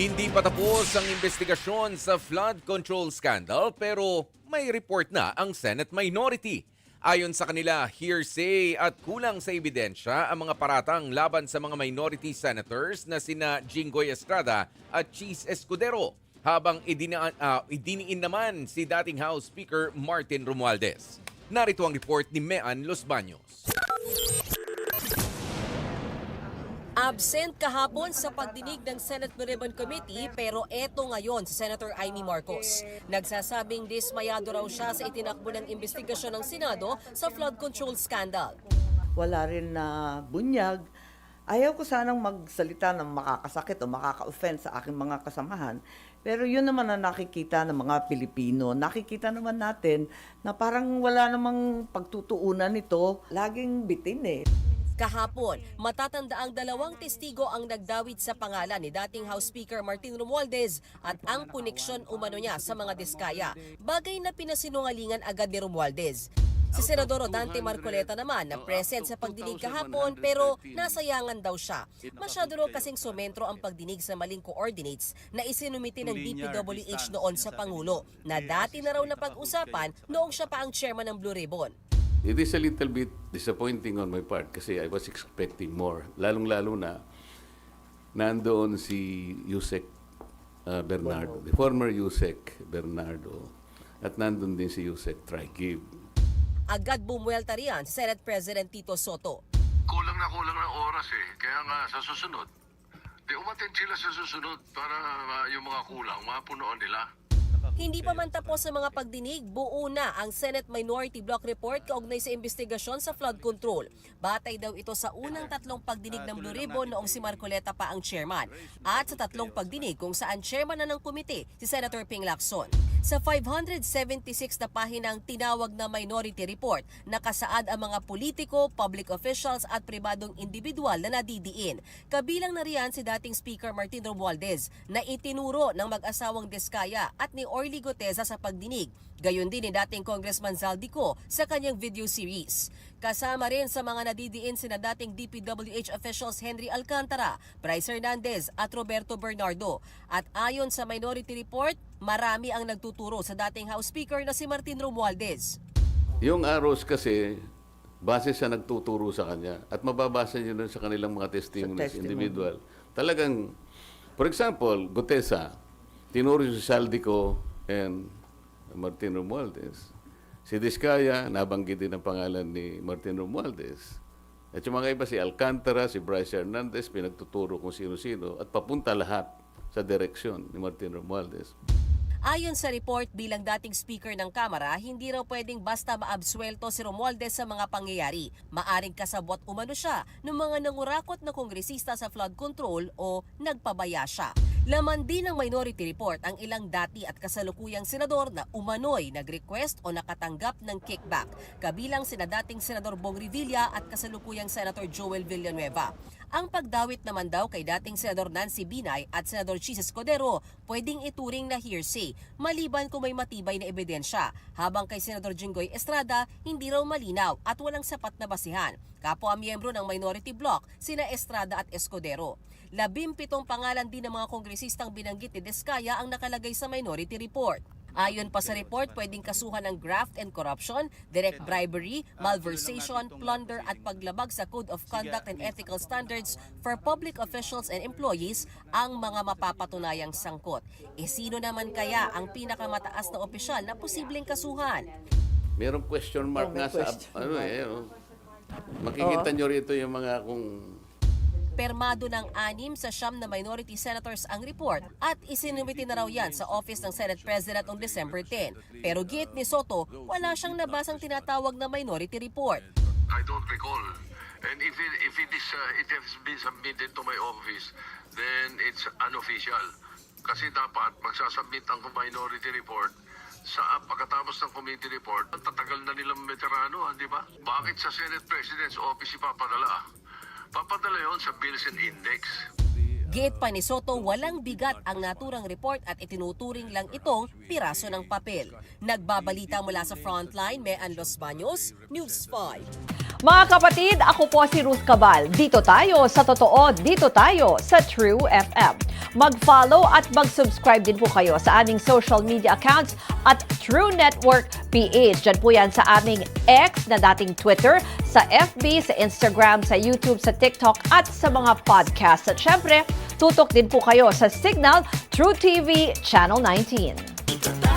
Hindi pa tapos ang investigasyon sa flood control scandal pero may report na ang Senate minority. Ayon sa kanila, hearsay at kulang sa ebidensya ang mga paratang laban sa mga minority senators na sina Jinggoy Estrada at Cheese Escudero, habang idiniin naman si dating House Speaker Martin Romualdez. Narito ang report ni Mean Los Baños. Absent kahapon sa pagdinig ng Senate Ribbon Committee pero eto ngayon si Senator Amy Marcos. Nagsasabing dismayado raw siya sa itinakbo ng investigasyon ng Senado sa flood control scandal. Wala rin na bunyag. Ayaw ko sanang magsalita ng makakasakit o makaka-offend sa aking mga kasamahan. Pero yun naman ang nakikita ng mga Pilipino. Nakikita naman natin na parang wala namang pagtutuunan nito. Laging bitin eh. Kahapon, matatanda ang dalawang testigo ang nagdawit sa pangalan ni dating House Speaker Martin Romualdez at ang koneksyon umano niya sa mga diskaya, bagay na pinasinungalingan agad ni Romualdez. Si Senador Dante Marcoleta naman na present sa pagdinig kahapon pero nasayangan daw siya. Masyado raw kasing sumentro ang pagdinig sa maling coordinates na isinumiti ng DPWH noon sa Pangulo na dati na raw napag-usapan noong siya pa ang chairman ng Blue Ribbon. It is a little bit disappointing on my part kasi I was expecting more. Lalong-lalo na nandoon si Yusek Bernardo, the former Yusek Bernardo, at nandoon din si Yusek Trigib. Agad bumuelta riyan si Senate President Tito Soto. Kulang na oras eh. Kaya nga sa susunod, umattend sila sa susunod para yung mga kulang, mapunoon nila. Hindi pa man tapos sa mga pagdinig, buo na ang Senate Minority Block Report kaugnay sa investigasyon sa flood control. Batay daw ito sa unang tatlong pagdinig ng Blue Ribbon noong si Marcoleta pa ang chairman at sa tatlong pagdinig kung saan chairman na ng komite si Senator Ping Lacson. Sa 576 na pahinang tinawag na Minority Report, nakasaad ang mga politiko, public officials at pribadong individual na nadidiin. Kabilang na riyan si dating Speaker Martin Romualdez na itinuro ng mag-asawang Diskaya at ni Orly Guteza sa pagdinig. Gayon din ni dating Congressman Zaldico sa kanyang video series. Kasama rin sa mga nadidiin sina dating DPWH officials Henry Alcantara, Bryce Hernandez at Roberto Bernardo. At ayon sa Minority Report, marami ang nagtuturo sa dating House Speaker na si Martin Romualdez. Yung arrows kasi, base sa nagtuturo sa kanya at mababasa nyo sa kanilang mga testimonies, individual. Talagang, for example, Gutesa, tinuro si Zaldico and Martin Romualdez. Si Diskaya, nabanggit din ang pangalan ni Martin Romualdez. At yung mga iba, si Alcantara, si Bryce Hernandez, pinagtuturo kung sino-sino at papunta lahat sa direksyon ni Martin Romualdez. Ayon sa report, bilang dating Speaker ng Kamara, hindi raw pwedeng basta maabsuelto si Romualdez sa mga pangyayari. Maaring kasabwat umano siya ng mga nangurakot na kongresista sa flood control o nagpabaya siya. Laman din ng Minority Report ang ilang dati at kasalukuyang senador na umano'y nag-request o nakatanggap ng kickback, kabilang sina dating Senador Bong Revilla at kasalukuyang Senator Joel Villanueva. Ang pagdawit naman daw kay dating Senador Nancy Binay at Senador Cheese Escudero pwedeng ituring na hearsay, maliban kung may matibay na ebidensya, habang kay Senador Jinggoy Estrada hindi raw malinaw at walang sapat na basihan. Kapwa miyembro ng Minority Bloc, sina Estrada at Escudero. 17 pangalan din ng mga kongresistang binanggit ni Diskaya ang nakalagay sa Minority Report. Ayon pa sa report, pwedeng kasuhan ng graft and corruption, direct bribery, malversation, plunder at paglabag sa Code of Conduct and Ethical Standards for public officials and employees ang mga mapapatunayang sangkot. Sino naman kaya ang pinakamataas na opisyal na posibleng kasuhan? Merong question mark nga sa makikita nyo rito yung mga kung Permado ng 6 sa 9 na minority senators ang report at isinumiti na raw yan sa Office ng Senate President noong December 10. Pero git ni Soto, wala siyang nabasang tinatawag na Minority Report. I don't recall. And if it has been submitted to my office, then it's unofficial. Kasi dapat magsasubmit ang Minority Report sa pagkatapos ng committee report. Tatagal na nilang veterano, di ba? Bakit sa Senate President's Office ipapadala? Papadala yon sa Bills and Index. Giit pa ni Soto, walang bigat ang naturang report at itinuturing lang itong piraso ng papel. Nagbabalita mula sa Frontline, Mean Los Baños, News 5. Mga kapatid, ako po si Ruth Cabal. Dito tayo sa totoo, dito tayo sa True FM. Mag-follow at mag-subscribe din po kayo sa aming social media accounts at True Network PH. Diyan po yan sa aming X na dating Twitter, sa FB, sa Instagram, sa YouTube, sa TikTok at sa mga podcasts. At syempre, tutok din po kayo sa Signal True TV Channel 19.